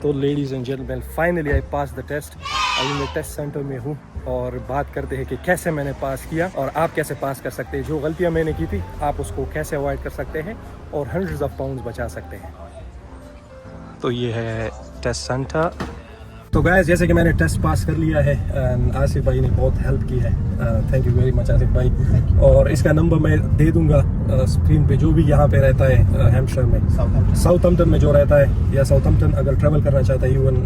तो ladies and gentleman, finally I pass the test. अभी मैं टेस्ट सेंटर में हूँ और बात करते हैं कि कैसे मैंने पास किया और आप कैसे पास कर सकते हैं। जो गलतियाँ मैंने की थी आप उसको कैसे अवॉइड कर सकते हैं और हंड्रेड्स ऑफ पाउंड्स बचा सकते हैं। तो ये है टेस्ट सेंटर। तो गाइस, जैसे कि मैंने टेस्ट पास कर लिया है, आसिफ भाई ने बहुत हेल्प की है। Thank you very much Asif भाई। और इसका नंबर मैं दे दूंगा स्क्रीन पे। जो भी यहाँ पे रहता है हैम्पशायर में, साउथहैम्पटन में जो रहता है, या साउथहैम्पटन अगर ट्रैवल करना चाहता है, इवन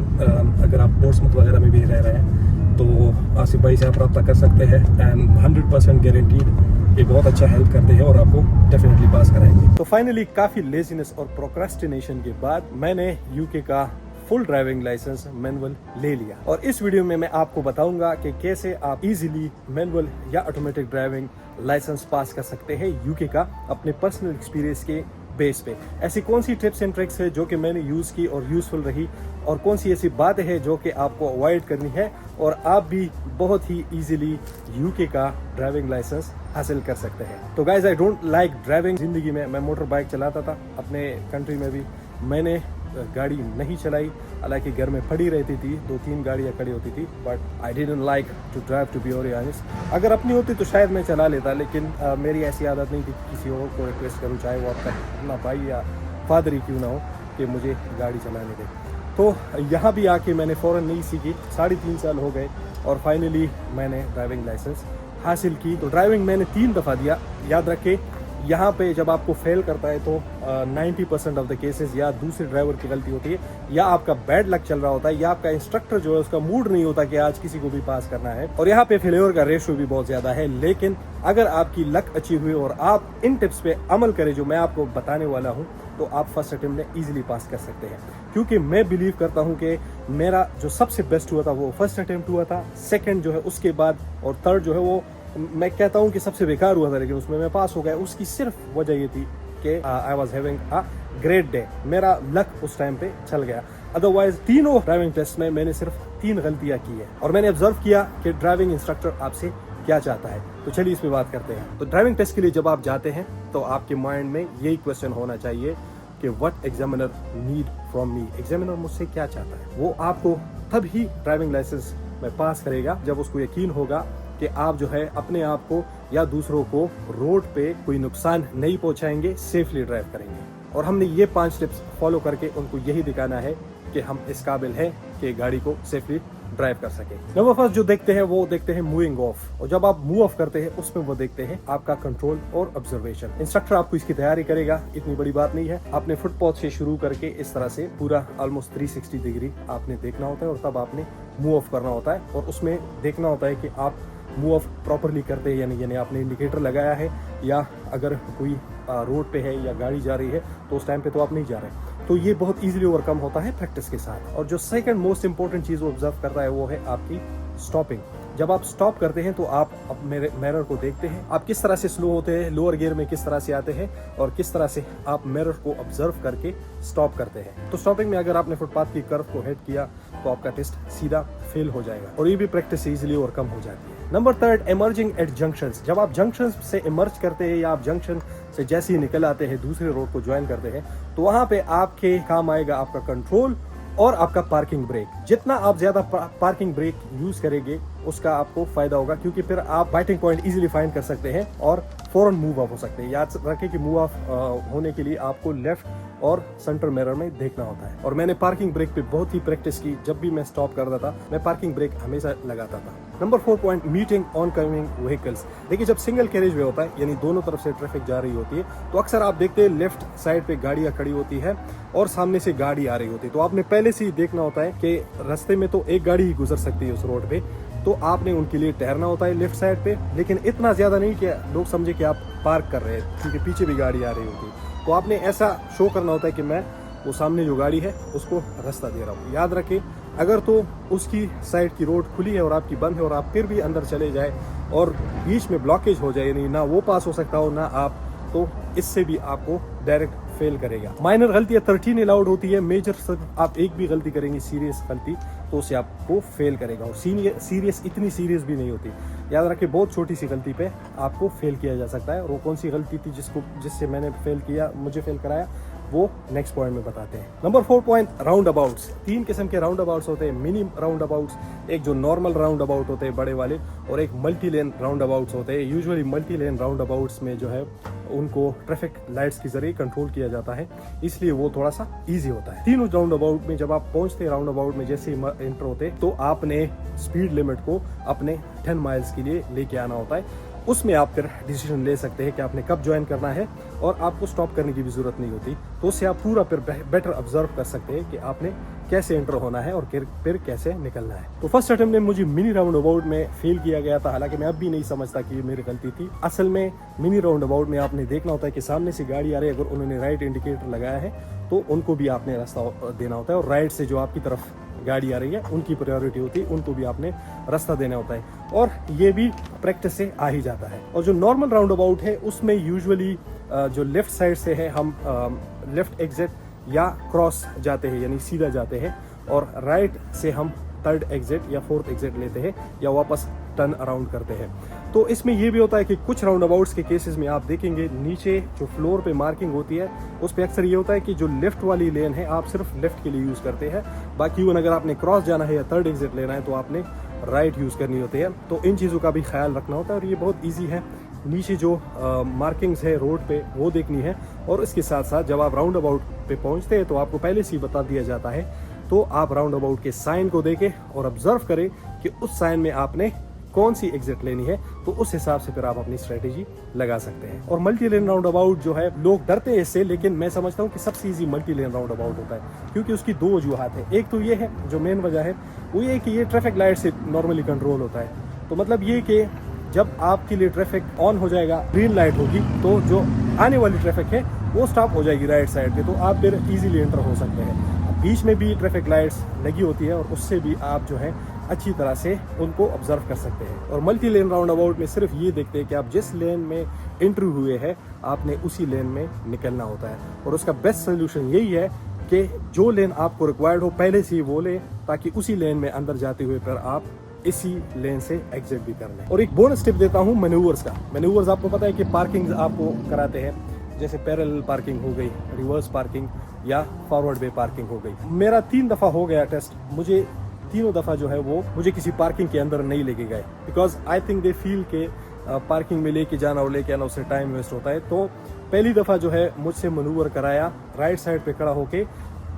अगर आप पोर्ट्समouth वगैरह में भी रह रहे हैं, तो आसिफ भाई से आप रब्ता कर सकते हैं। एंड 100% गारंटीड ये बहुत अच्छा हेल्प करते हैं और आपको डेफिनेटली पास कराएंगे। तो फाइनली काफ़ी लेजीनेस और प्रोक्रेस्टिनेशन के बाद मैंने यूके का फुल ड्राइविंग लाइसेंस मैनुअल ले लिया और इस वीडियो में मैं आपको बताऊंगा कि कैसे आप इजीली मैनुअल या ऑटोमेटिक ड्राइविंग लाइसेंस पास कर सकते हैं यूके का अपने पर्सनल एक्सपीरियंस के बेस पे। ऐसी कौन सी टिप्स एंड ट्रिक्स है जो कि मैंने यूज की और यूजफुल रही, और कौन सी ऐसी बातें हैं जो कि आपको अवॉइड करनी है और आप भी बहुत ही इजीली यूके का ड्राइविंग लाइसेंस हासिल कर सकते हैं। तो guys, I don't like driving. जिंदगी में मैं मोटर बाइक चलाता था, अपने कंट्री में भी मैंने गाड़ी नहीं चलाई, हालांकि घर में पड़ी रहती थी, 2-3 गाड़ियाँ खड़ी होती थी, but I didn't like to drive to be very honest. अगर अपनी होती तो शायद मैं चला लेता, लेकिन मेरी ऐसी आदत नहीं थी कि किसी और को रिक्वेस्ट करूँ, चाहे वो आपका अपना भाई या फादर ही क्यों ना हो, कि मुझे गाड़ी चलाने दे। तो यहाँ भी आके मैंने फ़ौरन नहीं सीखी, 3.5 साल हो गए और फाइनली मैंने ड्राइविंग लाइसेंस हासिल की। तो ड्राइविंग मैंने 3 दफ़ा दिया। याद रखें, यहाँ पे जब आपको फेल करता है तो 90% ऑफ द केसेस या दूसरे ड्राइवर की गलती होती है, या आपका बैड लक चल रहा होता है, या आपका इंस्ट्रक्टर जो है उसका मूड नहीं होता कि आज किसी को भी पास करना है। और यहाँ पे फेलियर का रेशियो भी बहुत ज्यादा है। लेकिन अगर आपकी लक अच्छी हुई और आप इन टिप्स पे अमल करें जो मैं आपको बताने वाला हूँ, तो आप फर्स्ट अटेम्प्ट में इजीली पास कर सकते हैं। क्योंकि मैं बिलीव करता हूँ कि मेरा जो सबसे बेस्ट हुआ था वो फर्स्ट अटेम्प्ट हुआ था, सेकेंड जो है उसके बाद, और थर्ड जो है वो मैं कहता हूँ कि सबसे बेकार हुआ था, लेकिन उसमें मैं पास हो गया। उसकी सिर्फ वजह ये थी कि I was having a great day, मेरा लक उस टाइम पे चल गया। अदरवाइज तीनों ड्राइविंग टेस्ट में मैंने सिर्फ 3 गलतियां की है और मैंने ऑब्जर्व किया कि ड्राइविंग इंस्ट्रक्टर आपसे क्या चाहता है। तो चलिए इस पे बात करते हैं। तो ड्राइविंग टेस्ट के लिए जब आप जाते हैं तो आपके माइंड में यही क्वेश्चन होना चाहिए कि what examiner need from me. Examiner मुझसे क्या चाहता है। वो आपको तब ही ड्राइविंग लाइसेंस में पास करेगा जब उसको यकीन होगा कि आप जो है अपने आप को या दूसरों को रोड पे कोई नुकसान नहीं पहुंचाएंगे, सेफली ड्राइव करेंगे। और हमने ये 5 टिप्स फॉलो करके उनको यही दिखाना है कि हम इस काबिल हैं कि गाड़ी को सेफली ड्राइव कर सके। नंबर फर्स्ट जो देखते हैं वो देखते हैं मूविंग ऑफ, और जब आप मूव ऑफ करते हैं उसमें वो देखते हैं आपका कंट्रोल और ऑब्जर्वेशन। इंस्ट्रक्टर आपको इसकी तैयारी करेगा, इतनी बड़ी बात नहीं है। आपने फुटपाथ से शुरू करके इस तरह से पूरा ऑलमोस्ट 360 डिग्री आपने देखना होता है और तब आपने मूव ऑफ करना होता है। और उसमें देखना होता है कि आप मूव ऑफ प्रॉपरली करते हैं, यानी आपने इंडिकेटर लगाया है, या अगर कोई रोड पे है या गाड़ी जा रही है तो उस टाइम पे तो आप नहीं जा रहे। तो ये बहुत इजीली ओवरकम होता है प्रैक्टिस के साथ। और जो सेकंड मोस्ट इंपॉर्टेंट चीज वो ऑब्जर्व करता है वो है आपकी स्टॉपिंग। जब आप स्टॉप करते हैं तो आप मिरर को देखते हैं, आप किस तरह से स्लो होते हैं, लोअर गियर में किस तरह से आते हैं, और किस तरह से आप मिरर को ऑब्जर्व करके स्टॉप करते हैं। तो स्टॉपिंग में अगर आपने फुटपाथ की कर्व को हिट किया तो आपका टेस्ट सीधा फेल हो जाएगा, और ये भी प्रैक्टिस से इजीली ओवरकम हो जाती है। Number 3, emerging at junctions. जब आप जंक्शन से इमर्ज करते हैं या आप जंक्शन से जैसे ही निकल आते हैं, दूसरे रोड को ज्वाइन करते हैं, तो वहां पे आपके काम आएगा आपका कंट्रोल और आपका पार्किंग ब्रेक। जितना आप ज्यादा पार्किंग ब्रेक यूज करेंगे उसका आपको फायदा होगा, क्योंकि फिर आप बाइटिंग पॉइंट इजीली फाइंड कर सकते हैं और फौरन मूव ऑफ हो सकते हैं। याद रखें कि मूव ऑफ होने के लिए आपको लेफ्ट और सेंटर मिरर में देखना होता है। और मैंने पार्किंग ब्रेक पे बहुत ही प्रैक्टिस की। जब भी मैं स्टॉप करता था मैं पार्किंग ब्रेक हमेशा लगाता था। Number 4 point, meeting on coming vehicles. देखिए, जब सिंगल कैरेज वे होता है, यानी दोनों तरफ से ट्रैफिक जा रही होती है, तो अक्सर आप देखते हैं लेफ्ट साइड पे गाड़ियां खड़ी होती है और सामने से गाड़ी आ रही होती है। तो आपने पहले से ही देखना होता है कि रास्ते में तो एक गाड़ी ही गुजर सकती है उस रोड पे, तो आपने उनके लिए ठहरना होता है लेफ्ट साइड पे, लेकिन इतना ज्यादा नहीं कि लोग समझे कि आप पार्क कर रहे हैं, क्योंकि पीछे भी गाड़ी आ रही होती है। तो आपने ऐसा शो करना होता है कि मैं वो सामने जो गाड़ी है उसको रास्ता दे रहा हूँ। याद रखें, अगर तो उसकी साइड की रोड खुली है और आपकी बंद है और आप फिर भी अंदर चले जाए और बीच में ब्लॉकेज हो जाए, यानी ना वो पास हो सकता हो ना आप, तो इससे भी आपको डायरेक्ट फेल करेगा। माइनर गलतियां 13 अलाउड होती है, मेजर आप एक भी गलती करेंगे, सीरियस गलती, तो उसे आपको फेल करेगा। और सीरियस इतनी सीरियस भी नहीं होती। याद रखें, बहुत छोटी सी गलती पे आपको फेल किया जा सकता है। और वो कौन सी गलती थी जिससे मैंने फेल किया, मुझे फेल कराया, वो नेक्स्ट पॉइंट में बताते हैं। Number 4 point, round abouts. 3 किस्म के राउंड अबाउट्स होते हैं, मिनी राउंड अबाउट्स, एक जो नॉर्मल राउंड अबाउट होते हैं बड़े वाले, और एक मल्टी लेन राउंड अबाउट्स होते हैं। Usually multi lane round abouts में जो है उनको ट्रैफिक लाइट्स के जरिए कंट्रोल किया जाता है, इसलिए वो थोड़ा सा इजी होता है। तीनों राउंड अबाउट में जब आप पहुंचते हैं, राउंड अबाउट में जैसे एंटर होते, तो आपने स्पीड लिमिट को अपने 10 माइल्स के लिए लेके आना होता है। उसमें आप फिर डिसीजन ले सकते हैं कि आपने कब ज्वाइन करना है, और आपको स्टॉप करने की भी जरूरत नहीं होती। तो उससे आप पूरा फिर बेटर ऑब्जर्व कर सकते हैं कि आपने कैसे एंटर होना है और फिर कैसे निकलना है। तो फर्स्ट अटेम्प्ट में मुझे मिनी राउंड अबाउट में फेल किया गया था, हालांकि मैं अब भी नहीं समझता कि ये मेरी गलती थी। असल में मिनी राउंड अबाउट में आपने देखना होता है कि सामने से गाड़ी आ रही है, अगर उन्होंने राइट इंडिकेटर लगाया है तो उनको भी आपने रास्ता देना होता है, और राइट से जो आपकी तरफ गाड़ी आ रही है उनकी प्रायोरिटी होती है, उनको भी आपने रास्ता देना होता है, और ये भी प्रैक्टिस से आ ही जाता है। और जो नॉर्मल राउंड अबाउट है उसमें यूजुअली जो लेफ्ट साइड से है हम लेफ्ट एग्जिट या क्रॉस जाते हैं, यानी सीधा जाते हैं, और राइट से हम थर्ड एग्जिट या फोर्थ एग्जिट लेते हैं या वापस टर्न अराउंड करते हैं। तो इसमें यह भी होता है कि कुछ राउंड अबाउट्स के केसेस में आप देखेंगे नीचे जो फ्लोर पे मार्किंग होती है उस पे अक्सर ये होता है कि जो लेफ्ट वाली लेन है आप सिर्फ लेफ्ट के लिए यूज करते हैं, बाकी अगर आपने क्रॉस जाना है या थर्ड एग्जिट लेना है तो आपने राइट यूज करनी होती है। तो इन चीज़ों का भी ख्याल रखना होता है, और ये बहुत ईजी है। नीचे जो मार्किंग्स है रोड पे वो देखनी है, और इसके साथ साथ जब आप राउंड अबाउट पे पहुंचते हैं तो आपको पहले से ही बता दिया जाता है, तो आप राउंड अबाउट के साइन को देखें और ऑब्जर्व करें कि उस साइन में आपने कौन सी एग्जिट लेनी है, तो उस हिसाब से फिर आप अपनी स्ट्रेटेजी लगा सकते हैं। और मल्टी लेन राउंड अबाउट जो है लोग डरते हैं इससे, लेकिन मैं समझता हूँ कि सबसे easy multi lane round about होता है, क्योंकि उसकी 2 वजूहात है। एक तो ये है जो मेन वजह है वो ये कि ये ट्रैफिक लाइट से नॉर्मली कंट्रोल होता है। तो मतलब ये कि जब आपके लिए ट्रैफिक ऑन हो जाएगा, ग्रीन लाइट होगी, तो जो आने वाली ट्रैफिक है वो स्टॉप हो जाएगी राइट साइड पे, तो आप फिर इजीली एंटर हो सकते हैं। बीच में भी ट्रैफिक लाइट्स लगी होती है, और उससे भी आप जो है अच्छी तरह से उनको ऑब्जर्व कर सकते हैं। और मल्टी लेन राउंड अबाउट में सिर्फ ये देखते हैं कि आप जिस लेन में एंट्री हुए हैं आपने उसी लेन में निकलना होता है, और उसका बेस्ट सोल्यूशन यही है कि जो लेन आपको रिक्वायर्ड हो पहले से ही वो लें, ताकि उसी लेन में अंदर जाते हुए फिर आप इसी लेन से एग्जिट भी कर लें। और एक बोनस टिप देता हूँ मैन्यूवर्स का। मैन्यूवर्स आपको पता है कि पार्किंग आपको कराते हैं, जैसे पैरेलल पार्किंग हो गई, रिवर्स पार्किंग या फॉरवर्ड वे पार्किंग हो गई। मेरा 3 दफ़ा हो गया टेस्ट, मुझे तीनों दफ़ा जो है वो मुझे किसी पार्किंग के अंदर नहीं लेके गए, because I think they feel के पार्किंग में लेके जाना और लेके आना उससे टाइम वेस्ट होता है। तो पहली दफ़ा जो है मुझसे मनूवर कराया, राइट साइड पे खड़ा होके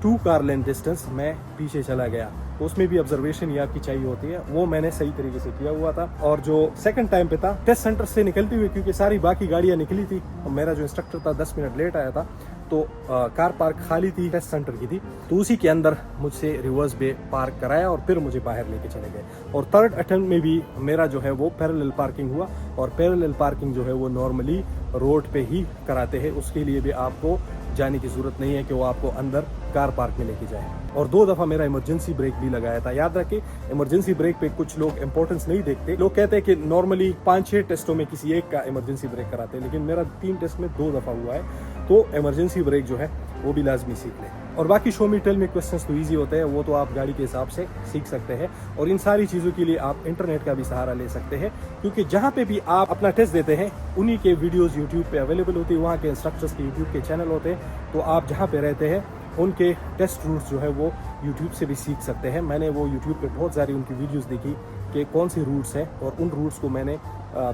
2 कार लेन डिस्टेंस मैं पीछे चला गया, तो उसमें भी ऑब्जर्वेशन ये आपकी चाहिए होती है, वो मैंने सही तरीके से किया हुआ था। और जो सेकंड टाइम पे था टेस्ट सेंटर से निकलती हुई, क्योंकि सारी बाकी गाड़ियां निकली थी और मेरा जो इंस्ट्रक्टर था 10 मिनट लेट आया था, तो कार पार्क खाली थी, टेस्ट सेंटर की थी, तो उसी के अंदर मुझसे रिवर्स बे पार्क कराया और फिर मुझे बाहर लेके चले गए। और थर्ड अटेम्प्ट में भी मेरा जो है वो पैरेलल पार्किंग हुआ, और पैरेलल पार्किंग जो है वो नॉर्मली रोड पे ही कराते हैं, उसके लिए भी आपको जाने की जरूरत नहीं है कि वो आपको अंदर कार पार्क में लेके जाए। और 2 दफ़ा मेरा इमरजेंसी ब्रेक भी लगाया था। याद रखें, इमरजेंसी ब्रेक पे कुछ लोग इंपॉर्टेंस नहीं देखते, लोग कहते हैं कि नॉर्मली 5-6 टेस्टों में किसी एक का इमरजेंसी ब्रेक कराते हैं, लेकिन मेरा 3 टेस्ट में 2 दफ़ा हुआ है, तो इमरजेंसी ब्रेक जो है वो भी लाजमी सीख लें। और बाकी शो मी टेल में क्वेश्चंस तो इजी होते हैं, वो तो आप गाड़ी के हिसाब से सीख सकते हैं, और इन सारी चीज़ों के लिए आप इंटरनेट का भी सहारा ले सकते हैं, क्योंकि जहाँ पे भी आप अपना टेस्ट देते हैं उन्हीं के वीडियोस यूट्यूब पे अवेलेबल होती है, वहाँ के इंस्ट्रक्टर्स के यूट्यूब के चैनल होते हैं, तो आप जहाँ पे रहते हैं उनके टेस्ट रूट्स जो है वो यूट्यूब से भी सीख सकते हैं। मैंने वो यूट्यूब पे बहुत सारी उनकी वीडियोस देखी कि कौन सी रूट्स हैं, और उन रूट्स को मैंने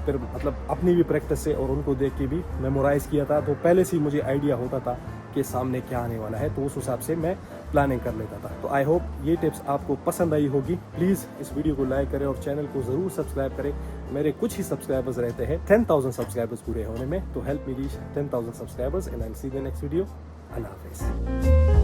फिर मतलब अपनी भी प्रैक्टिस से और उनको देख के भी मेमोराइज किया था, तो पहले से ही मुझे आइडिया होता था कि सामने क्या आने वाला है, तो उस हिसाब से मैं प्लानिंग कर लेता था। तो आई होप ये टिप्स आपको पसंद आई होगी। प्लीज़ इस वीडियो को लाइक करें और चैनल को ज़रूर सब्सक्राइब करें। मेरे कुछ ही सब्सक्राइबर्स रहते हैं 10,000 सब्सक्राइबर्स पूरे होने में, तो help me reach 10,000 subscribers and I will see the next video. अल्लाह हाफिज़।